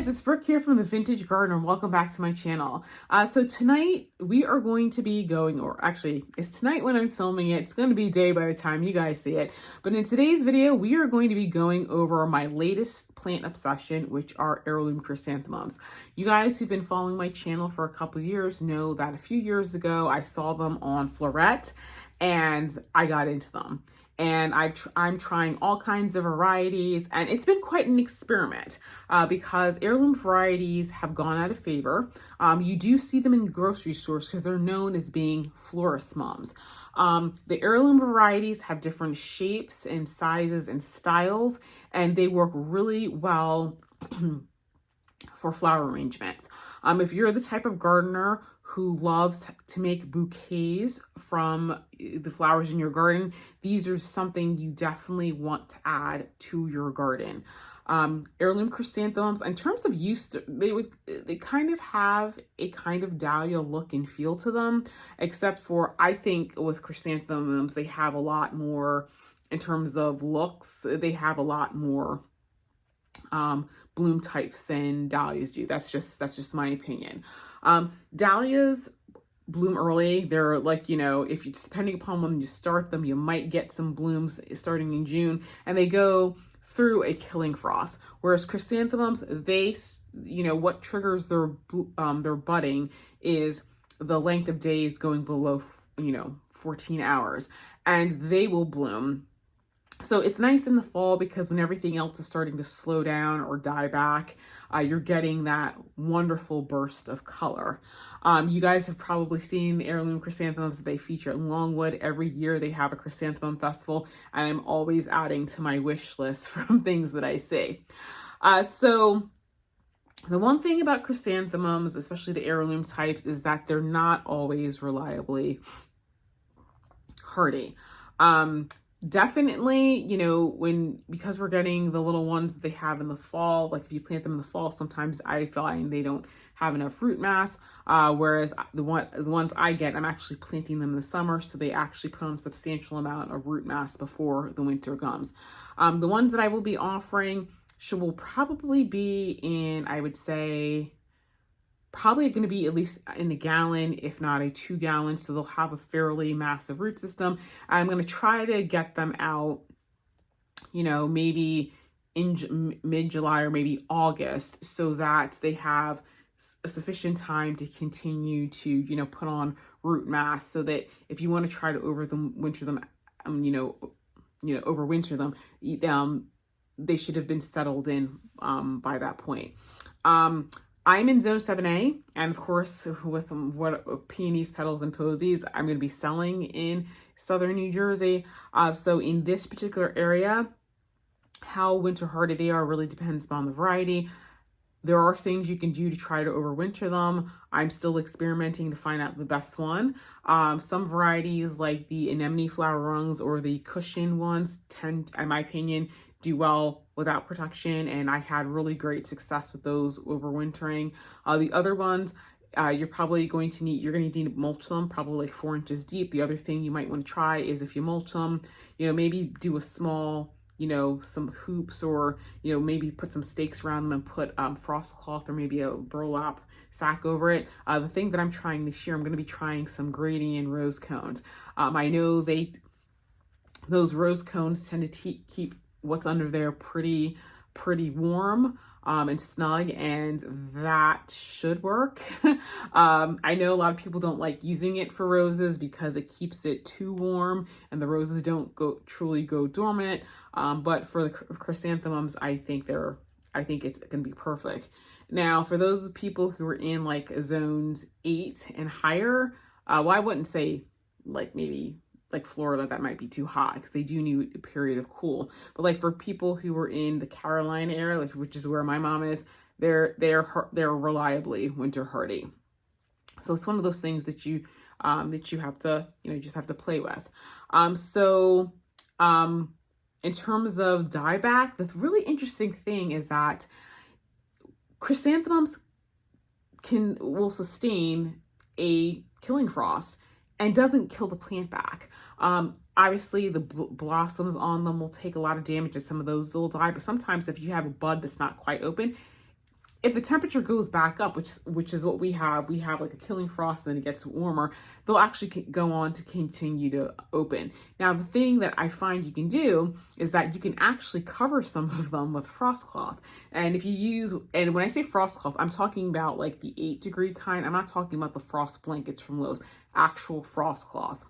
guys, it's Brooke here from the Vintage Gardener and welcome back to my channel. So tonight we are going to be going, or actually it's tonight when I'm filming it. It's going to be day by the time you guys see it. But in today's video, we are going to be going over my latest plant obsession, which are heirloom chrysanthemums. You guys who've been following my channel for a couple years know that a few years ago I saw them on Floret and I got into them. And I'm trying all kinds of varieties, and it's been quite an experiment because heirloom varieties have gone out of favor. You do see them in grocery stores because they're known as being florist mums. The heirloom varieties have different shapes and sizes and styles, and they work really well for flower arrangements. If you're the type of gardener who loves to make bouquets from the flowers in your garden, these are something you definitely want to add to your garden. Heirloom chrysanthemums, in terms of use, they kind of have a kind of dahlia look and feel to them, except for I think with chrysanthemums, they have a lot more in terms of looks. They have a lot more bloom types than dahlias do. That's just my opinion. Dahlias bloom early. They're like, you know, if you, depending upon when you start them, you might get some blooms starting in June, and they go through a killing frost. Whereas chrysanthemums, they, you know, what triggers their budding is the length of days going below, 14 hours, and they will bloom. So it's nice in the fall because when everything else is starting to slow down or die back, you're getting that wonderful burst of color. You guys have probably seen the heirloom chrysanthemums that they feature in Longwood. Every year they have a chrysanthemum festival, and I'm always adding to my wish list from things that I see. So the one thing about chrysanthemums, especially the heirloom types, is that they're not always reliably hardy. Definitely, you know, because we're getting the little ones that they have in the fall, like if you plant them in the fall, sometimes I find they don't have enough root mass, whereas the ones I get, I'm actually planting them in the summer, so they actually put on a substantial amount of root mass before the winter comes. The ones that I will be offering will probably be in, I would say, probably going to be at least in a gallon, if not a 2 gallon. So they'll have a fairly massive root system. I'm going to try to get them out, maybe in mid-July or maybe August, so that they have a sufficient time to continue to, put on root mass, so that if you want to try to overwinter them, they should have been settled in by that point. I'm in Zone 7A, and of course, with what peonies, petals, and posies, I'm going to be selling in southern New Jersey. So in this particular area, how winter hardy they are really depends upon the variety. There are things you can do to try to overwinter them. I'm still experimenting to find out the best one. Some varieties like the anemone flower rungs or the cushion ones tend, in my opinion, do well without protection, and I had really great success with those overwintering. The other ones, you're going to need to mulch them, probably like 4 inches deep. The other thing you might want to try is, if you mulch them, maybe do a small, some hoops, or, maybe put some stakes around them and put frost cloth or maybe a burlap sack over it. The thing that I'm trying this year, I'm going to be trying some gradient rose cones. I know those rose cones tend to keep what's under there pretty warm and snug, and that should work. I know a lot of people don't like using it for roses because it keeps it too warm and the roses don't truly go dormant. But for the chrysanthemums, I think it's going to be perfect. Now, for those people who are in like zones 8 and higher, well, I wouldn't say like maybe like Florida, that might be too hot because they do need a period of cool. But like for people who are in the Carolina area, which is where my mom is, they're reliably winter hardy. So it's one of those things that you have to, just have to play with. In terms of dieback, the really interesting thing is that chrysanthemums will sustain a killing frost and doesn't kill the plant back. Obviously, the blossoms on them will take a lot of damage, and some of those will die. But sometimes if you have a bud that's not quite open, if the temperature goes back up, which is what we have like a killing frost, and then it gets warmer, they'll actually go on to continue to open. Now, the thing that I find you can do is that you can actually cover some of them with frost cloth. And if you use, and when I say frost cloth, I'm talking about like the 8-degree kind. I'm not talking about the frost blankets from Lowe's, actual frost cloth.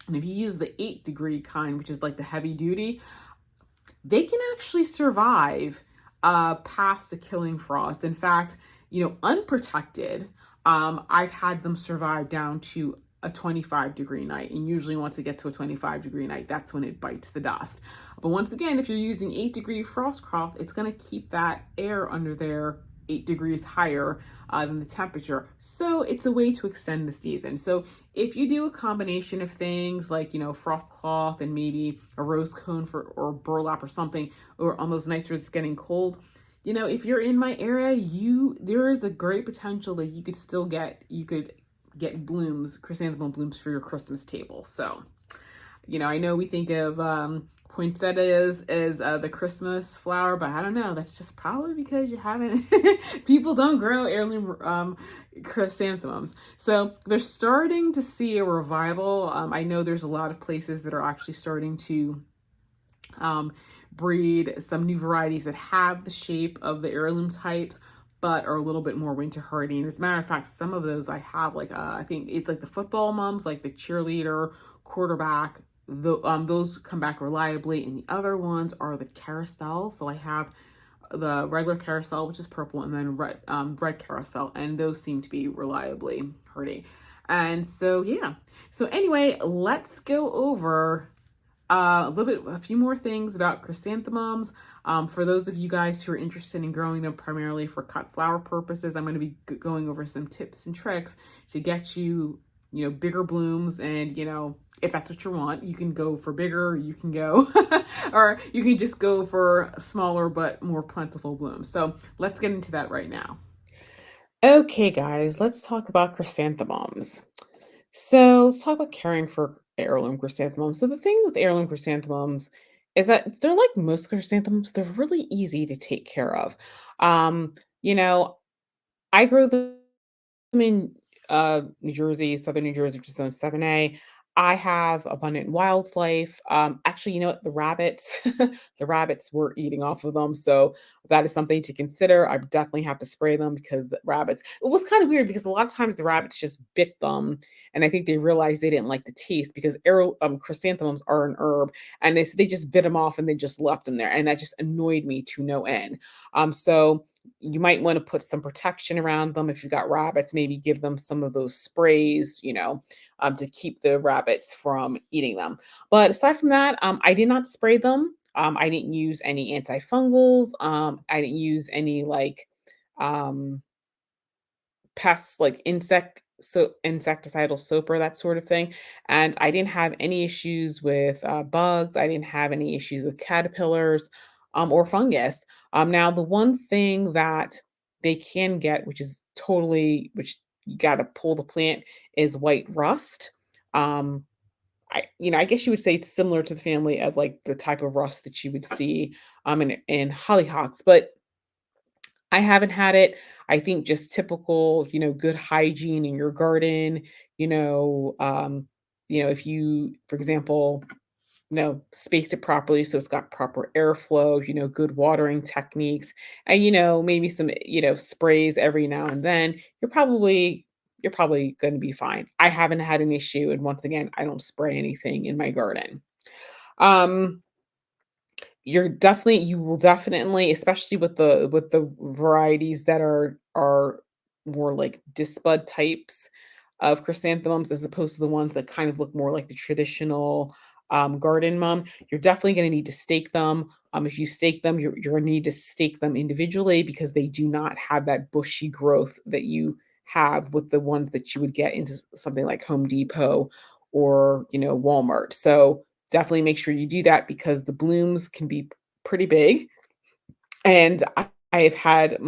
And if you use the 8-degree kind, which is like the heavy duty, they can actually survive past the killing frost. In fact, unprotected, I've had them survive down to a 25-degree night. And usually once it gets to a 25-degree night, that's when it bites the dust. But once again, if you're using 8-degree frost cloth, it's going to keep that air under there 8 degrees higher than the temperature. So it's a way to extend the season. So if you do a combination of things like, frost cloth and maybe a rose cone or burlap or something, or on those nights where it's getting cold, if you're in my area, there is a great potential that you could get blooms, chrysanthemum blooms for your Christmas table. So, I know we think of poinsettias as the Christmas flower, but I don't know. That's just probably because you haven't, people don't grow heirloom chrysanthemums. So they're starting to see a revival. I know there's a lot of places that are actually starting to breed some new varieties that have the shape of the heirloom types, but are a little bit more winter hardy. And as a matter of fact, some of those I have, like I think it's like the football mums, like the cheerleader, quarterback, those come back reliably, and the other ones are the carousel. So I have the regular carousel, which is purple, and then red carousel, and those seem to be reliably hardy. And so yeah, so anyway, let's go over a few more things about chrysanthemums. For those of you guys who are interested in growing them primarily for cut flower purposes, I'm going to be going over some tips and tricks to get you, bigger blooms. And, if that's what you want, you can go for bigger, you can go, or you can just go for smaller but more plentiful blooms. So let's get into that right now. Okay, guys, let's talk about chrysanthemums. So let's talk about caring for heirloom chrysanthemums. So the thing with heirloom chrysanthemums is that they're like most chrysanthemums, they're really easy to take care of. Um, you know, I grow them in New Jersey, southern New Jersey, which is zone 7A. I have abundant wildlife. Actually, what? The rabbits were eating off of them. So that is something to consider. I definitely have to spray them because the rabbits, it was kind of weird because a lot of times the rabbits just bit them. And I think they realized they didn't like the taste because chrysanthemums are an herb. And they just bit them off and they just left them there. And that just annoyed me to no end. So you might want to put some protection around them. If you've got rabbits, maybe give them some of those sprays, to keep the rabbits from eating them. But aside from that, I did not spray them. I didn't use any antifungals. I didn't use any um, pests like insecticidal soap or that sort of thing. And I didn't have any issues with bugs. I didn't have any issues with caterpillars or fungus. Now, the one thing that they can get, which you got to pull the plant, is white rust. Um, I guess you would say it's similar to the family of like the type of rust that you would see in hollyhocks, but I haven't had it. I think just typical, good hygiene in your garden, you know, um, if you, for example, space it properly so it's got proper airflow, good watering techniques, and maybe some, sprays every now and then, you're probably going to be fine. I haven't had an issue, and once again, I don't spray anything in my garden. Um, you will definitely, especially with the varieties that are more like disbud types of chrysanthemums as opposed to the ones that kind of look more like the traditional garden mum. You're definitely going to need to stake them. If you stake them, you're going to need to stake them individually because they do not have that bushy growth that you have with the ones that you would get into something like Home Depot or Walmart. So definitely make sure you do that because the blooms can be pretty big, and I have had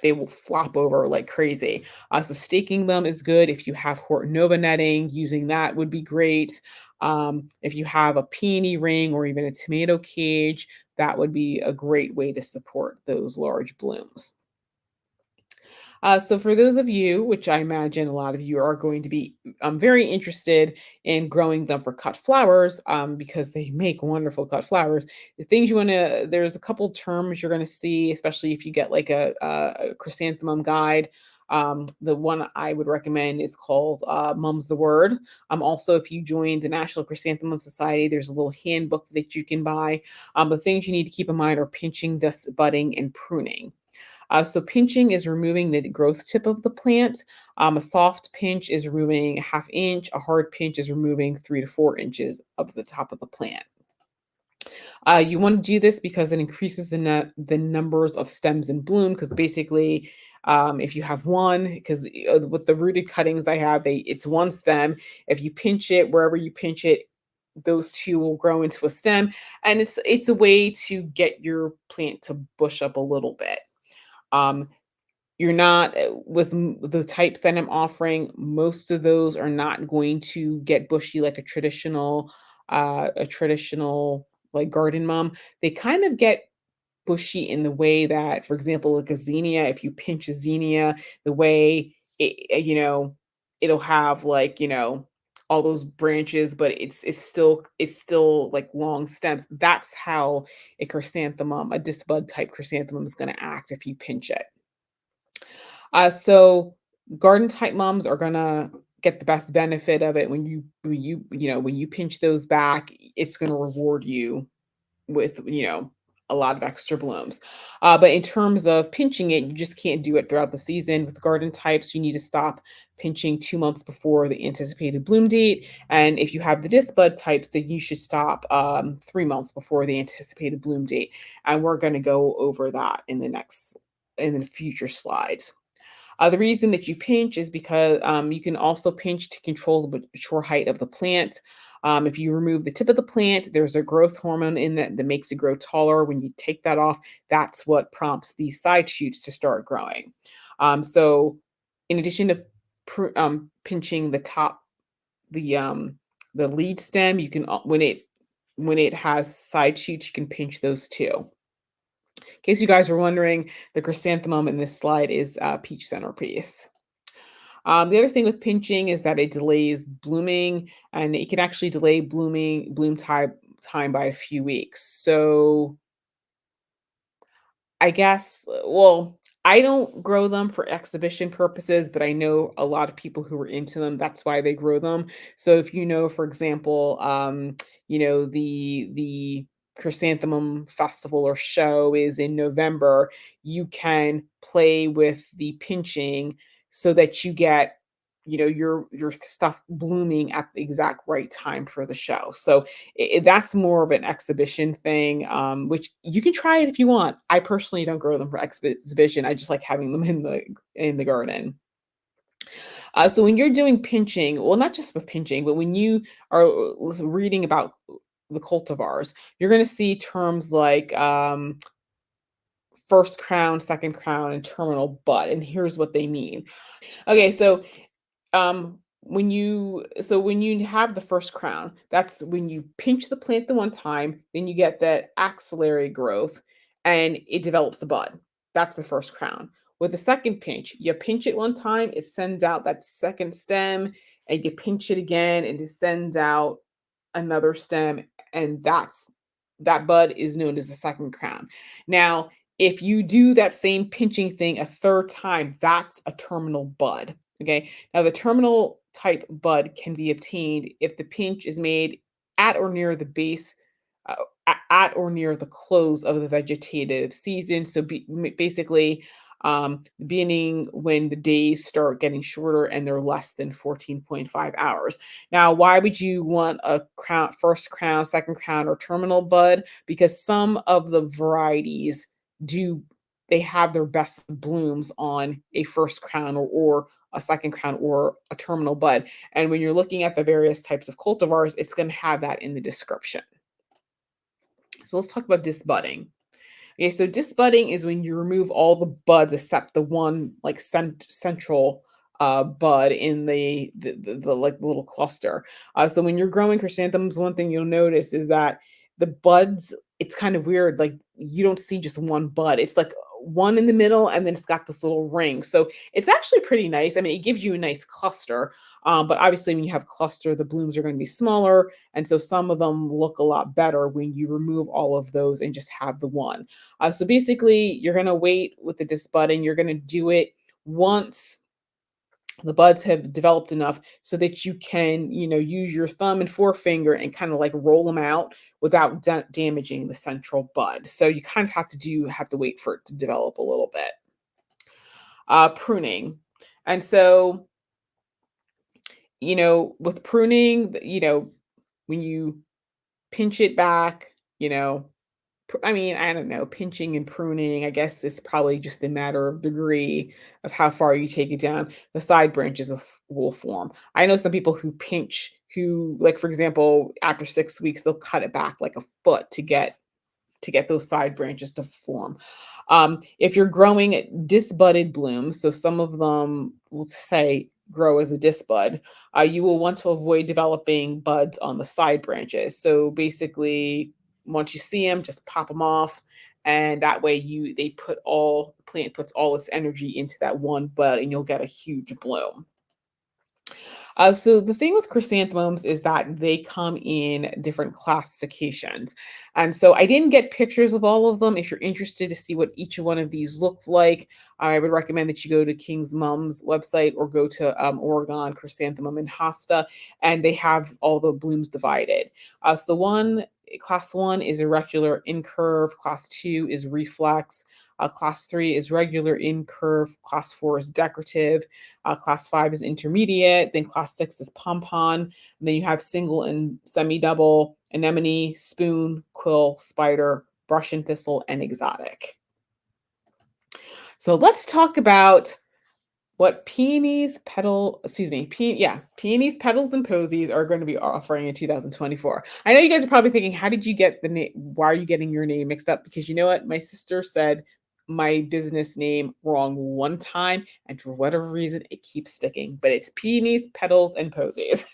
they will flop over like crazy. So staking them is good. If you have Hortonova netting, using that would be great. If you have a peony ring or even a tomato cage, that would be a great way to support those large blooms. So for those of you, which I imagine a lot of you are going to be very interested in growing them for cut flowers, because they make wonderful cut flowers. The things you want to, there's a couple terms you're going to see, especially if you get like a chrysanthemum guide. The one I would recommend is called Mum's the Word. Also, if you join the National Chrysanthemum Society, there's a little handbook that you can buy. The things you need to keep in mind are pinching, dust budding, and pruning. So pinching is removing the growth tip of the plant. A soft pinch is removing a half inch. A hard pinch is removing 3 to 4 inches of the top of the plant. You want to do this because it increases the numbers of stems in bloom. Because basically, if you have one, because with the rooted cuttings I have, it's one stem. If you pinch it wherever you pinch it, those two will grow into a stem, and it's a way to get your plant to bush up a little bit. Um, you're not with the types that I'm offering, most of those are not going to get bushy like a traditional like garden mum. They kind of get bushy in the way that, for example, like a zinnia, if you pinch a zinnia, the way it'll have like, all those branches, but it's still like long stems. That's how a disbud type chrysanthemum is going to act if you pinch it. So garden type moms are gonna get the best benefit of it when you pinch those back, it's gonna reward you with a lot of extra blooms. But in terms of pinching it, you just can't do it throughout the season. With garden types, you need to stop pinching 2 months before the anticipated bloom date. And if you have the disc bud types, then you should stop 3 months before the anticipated bloom date. And we're going to go over that in the future slides. The reason that you pinch is because you can also pinch to control the mature height of the plant. If you remove the tip of the plant, there's a growth hormone in that makes it grow taller. When you take that off, that's what prompts these side shoots to start growing. So, in addition to pinching the lead stem, you can when it has side shoots, you can pinch those too. In case you guys were wondering, the chrysanthemum in this slide is peach centerpiece. The other thing with pinching is that it delays blooming, and it can actually delay bloom time by a few weeks. So I guess, well, I don't grow them for exhibition purposes, but I know a lot of people who are into them. That's why they grow them. So if for example, the chrysanthemum festival or show is in November, you can play with the pinching so that you get your stuff blooming at the exact right time for the show. So that's more of an exhibition thing, which you can try it if you want. I personally don't grow them for exhibition. I just like having them in the garden. So when you're doing pinching, well, not just with pinching, but when you are reading about the cultivars, you're going to see terms like first crown, second crown, and terminal bud. And here's what they mean. Okay, so when you have the first crown, that's when you pinch the plant the one time, then you get that axillary growth and it develops a bud. That's the first crown. With the second pinch, you pinch it one time, it sends out that second stem, and you pinch it again and it sends out another stem, and that bud is known as the second crown. Now, if you do that same pinching thing a third time, that's a terminal bud. Okay. Now, the terminal type bud can be obtained if the pinch is made at or near the base, uh, at or near the close of the vegetative season. So, basically, beginning when the days start getting shorter and they're less than 14.5 hours. Now, why would you want a first crown, second crown, or terminal bud? Because some of the varieties do they have their best blooms on a first crown or a second crown or a terminal bud. And when you're looking at the various types of cultivars, it's going to have that in the description. So let's talk about disbudding. Okay, so disbudding is when you remove all the buds except the one like central bud in the like little cluster. So when you're growing chrysanthemums, one thing you'll notice is that the buds, it's kind of weird. Like you don't see just one bud. It's like one in the middle, and then it's got this little ring. So it's actually pretty nice. I mean, it gives you a nice cluster, but obviously when you have a cluster, the blooms are going to be smaller. And so some of them look a lot better when you remove all of those and just have the one. So basically, you're going to wait with the disc button. You're going to do it once the buds have developed enough so that you can, use your thumb and forefinger and kind of like roll them out without damaging the central bud. So you kind of have to wait for it to develop a little bit. Pruning. And so, with pruning, when you pinch it back, I mean, I don't know, pinching and pruning, I guess it's probably just a matter of degree of how far you take it down. The side branches will form. I know some people who pinch, who, like, for example, after 6 weeks, they'll cut it back like a foot to get those side branches to form. If you're growing disbudded blooms, so some of them will say grow as a disbud, you will want to avoid developing buds on the side branches. So basically, once you see them, just pop them off, and that way the plant puts all its energy into that one bud, and you'll get a huge bloom. So the thing with chrysanthemums is that they come in different classifications. And so I didn't get pictures of all of them. If you're interested to see what each one of these looked like, I would recommend that you go to King's Mum's website or go to Oregon Chrysanthemum in Hosta, and they have all the blooms divided. So class one is irregular incurve, class two is reflex, class three is regular incurve, class four is decorative, class five is intermediate, then class six is pompon, and then you have single and semi-double, anemone, spoon, quill, spider, brush and thistle, and exotic. So let's talk about what peonies, petals, and posies are going to be offering in 2024. I know you guys are probably thinking, how did you get the name? Why are you getting your name mixed up? Because you know what? My sister said my business name wrong one time, and for whatever reason, it keeps sticking. But it's peonies, petals, and posies.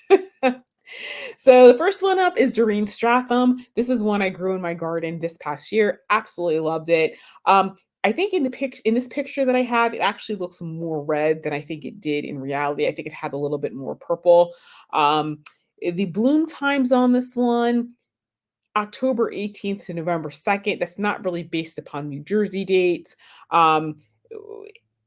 So the first one up is Doreen Stratham. This is one I grew in my garden this past year. Absolutely loved it. I think in this picture that I have, it actually looks more red than I think it did in reality. I think it had a little bit more purple. The bloom times on this one, October 18th to November 2nd. That's not really based upon New Jersey dates. Um,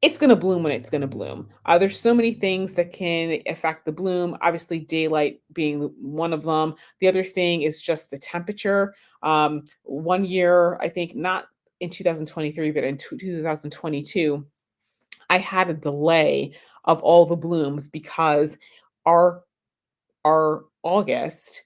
it's going to bloom when it's going to bloom. There's so many things that can affect the bloom. Obviously, daylight being one of them. The other thing is just the temperature. One year, I think not in 2023, but in 2022, I had a delay of all the blooms because our our August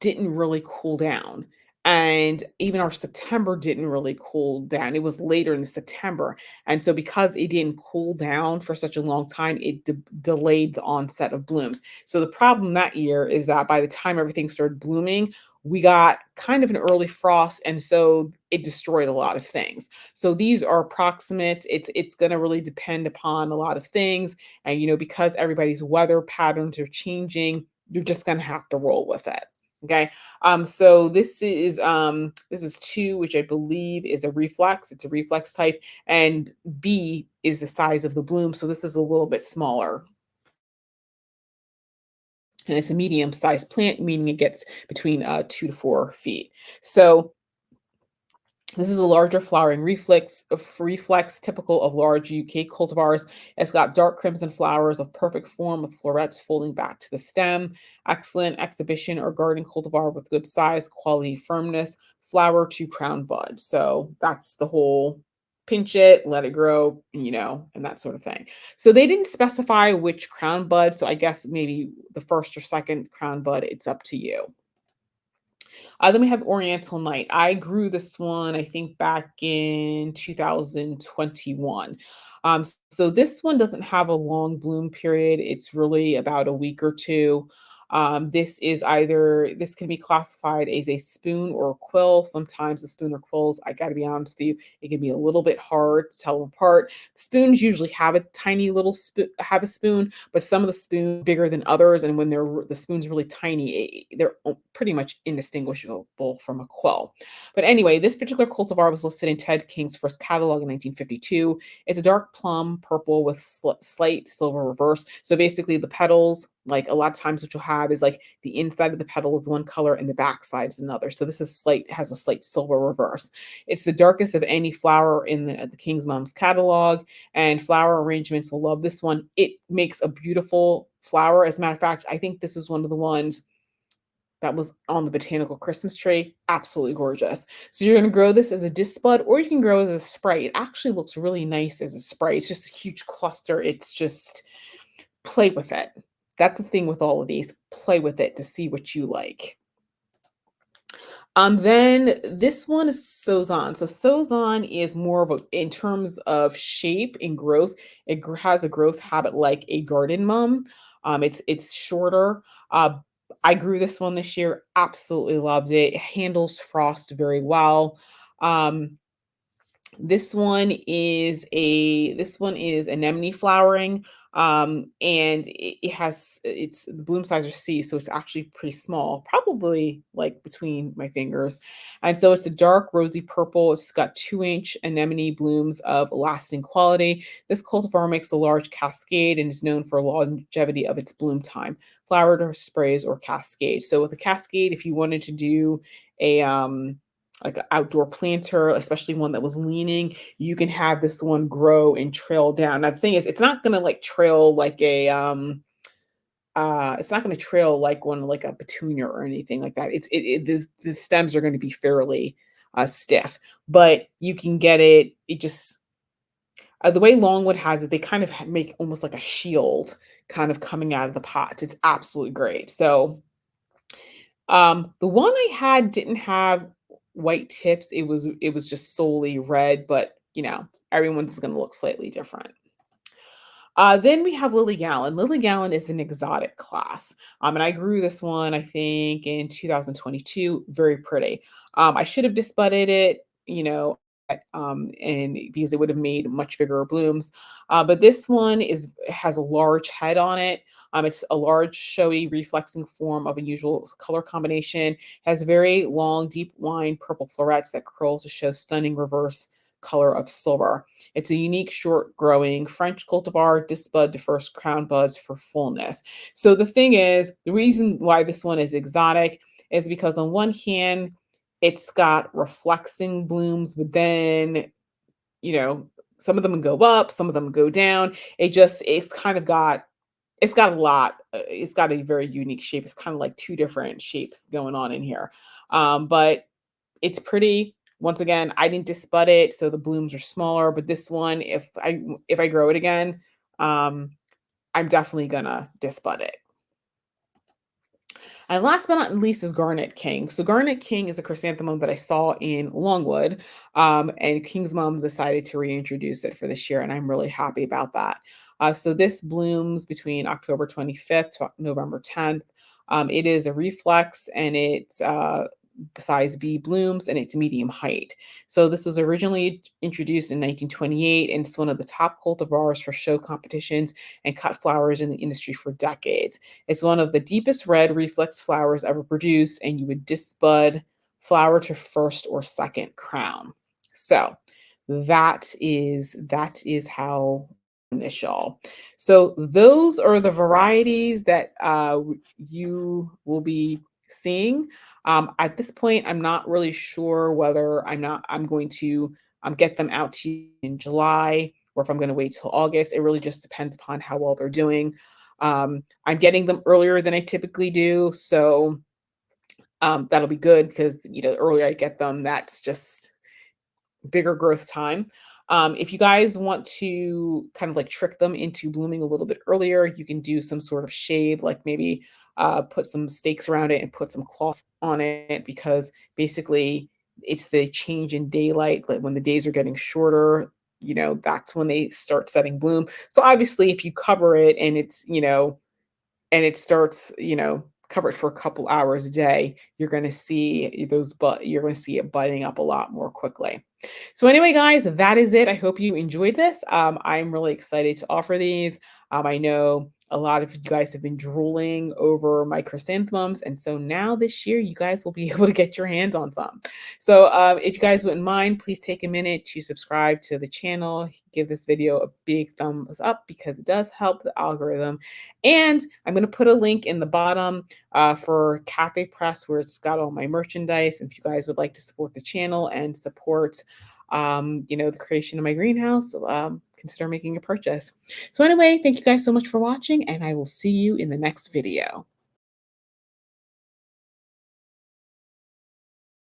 didn't really cool down. And even our September didn't really cool down. It was later in September. And so, because it didn't cool down for such a long time, it delayed the onset of blooms. So, the problem that year is that by the time everything started blooming, we got kind of an early frost. And so, it destroyed a lot of things. So, these are approximate. It's going to really depend upon a lot of things. And, because everybody's weather patterns are changing, you're just going to have to roll with it. Okay. So this is two, which I believe is a reflex. It's a reflex type, and B is the size of the bloom. So this is a little bit smaller. And it's a medium sized plant, meaning it gets between 2 to 4 feet. So this is a larger flowering reflex typical of large UK cultivars. It's got dark crimson flowers of perfect form with florets folding back to the stem. Excellent exhibition or garden cultivar with good size, quality, firmness, flower to crown bud. So that's the whole pinch it, let it grow, and that sort of thing. So they didn't specify which crown bud. So I guess maybe the first or second crown bud, it's up to you. Then we have Oriental Night. I grew this one, I think, back in 2021. So this one doesn't have a long bloom period. It's really about a week or two. This can be classified as a spoon or a quill. Sometimes the spoon or quills, I got to be honest with you, it can be a little bit hard to tell them apart. Spoons usually have a tiny little have a spoon, but some of the spoons bigger than others, and when the spoon's really tiny, they're pretty much indistinguishable from a quill. But anyway, this particular cultivar was listed in Ted King's first catalog in 1952. It's a dark plum purple with slight silver reverse. So basically, the petals, like a lot of times, what you'll have is like the inside of the petal is one color and the back side is another. So this is has a slight silver reverse. It's the darkest of any flower in the King's Mums catalog, and flower arrangements will love this one. It makes a beautiful flower. As a matter of fact, I think this is one of the ones that was on the botanical Christmas tree. Absolutely gorgeous. So you're going to grow this as a disc bud, or you can grow as a spray. It actually looks really nice as a spray. It's just a huge cluster. It's just play with it. That's the thing with all of these. Play with it to see what you like. Then this one is Sozon. So Sozon is more of a, in terms of shape and growth, it has a growth habit like a garden mum. It's shorter. I grew this one this year. Absolutely loved it. It handles frost very well. Um, this one is anemone flowering, and it has it's the bloom size are C, so it's actually pretty small, probably like between my fingers. And so it's a dark rosy purple. It's got 2-inch anemone blooms of lasting quality. This cultivar makes a large cascade and is known for longevity of its bloom time, flowered or sprays or cascade. So with a cascade, if you wanted to do a like an outdoor planter, especially one that was leaning, you can have this one grow and trail down. Now the thing is, it's not gonna like trail like a it's not gonna trail like one like a petunia or anything like that. The stems are going to be fairly stiff, but you can get it. It just the way Longwood has it, they kind of make almost like a shield kind of coming out of the pots. It's absolutely great. So the one I had didn't have white tips. It was just solely red, but everyone's going to look slightly different. Then we have Lily Gallon. Lily Gallon is an exotic class. And I grew this one, I think, in 2022. Very pretty. I should have disbudded it, and because it would have made much bigger blooms. But this one has a large head on it. It's a large, showy, reflexing form of unusual color combination. Has very long, deep wine purple florets that curl to show stunning reverse color of silver. It's a unique short growing French cultivar, disc bud to first crown buds for fullness. So the thing is, the reason why this one is exotic is because on one hand, it's got reflexing blooms, but then, some of them go up, some of them go down. It's got a lot. It's got a very unique shape. It's kind of like two different shapes going on in here. But it's pretty. Once again, I didn't disbud it, so the blooms are smaller. But this one, if I grow it again, I'm definitely gonna disbud it. And last but not least is Garnet King. So Garnet King is a chrysanthemum that I saw in Longwood, and King's Mom decided to reintroduce it for this year, and I'm really happy about that. So this blooms between October 25th to November 10th. It is a reflex, and it's size B blooms, and it's medium height. So this was originally introduced in 1928, and it's one of the top cultivars for show competitions and cut flowers in the industry for decades. It's one of the deepest red reflex flowers ever produced, and you would disbud flower to first or second crown. So that is how this, y'all. So those are the varieties that you will be seeing. At this point, I'm not really sure whether I'm going to get them out to you in July or if I'm going to wait till August. It really just depends upon how well they're doing. I'm getting them earlier than I typically do, so that'll be good because the earlier I get them, that's just bigger growth time. If you guys want to kind of like trick them into blooming a little bit earlier, you can do some sort of shade, like maybe put some stakes around it and put some cloth on it, because basically it's the change in daylight. Like when the days are getting shorter, that's when they start setting bloom. So obviously if you cover it and it's, and it starts, cover it for a couple hours a day, you're going to see you're going to see it budding up a lot more quickly. So anyway, guys, that is it. I hope you enjoyed this. I'm really excited to offer these. I know a lot of you guys have been drooling over my chrysanthemums, and so now this year you guys will be able to get your hands on some. So if you guys wouldn't mind, please take a minute to subscribe to the channel. Give this video a big thumbs up because it does help the algorithm. And I'm going to put a link in the bottom for Cafe Press where it's got all my merchandise. If you guys would like to support the channel and support the creation of my greenhouse, consider making a purchase. So anyway, thank you guys so much for watching, and I will see you in the next video.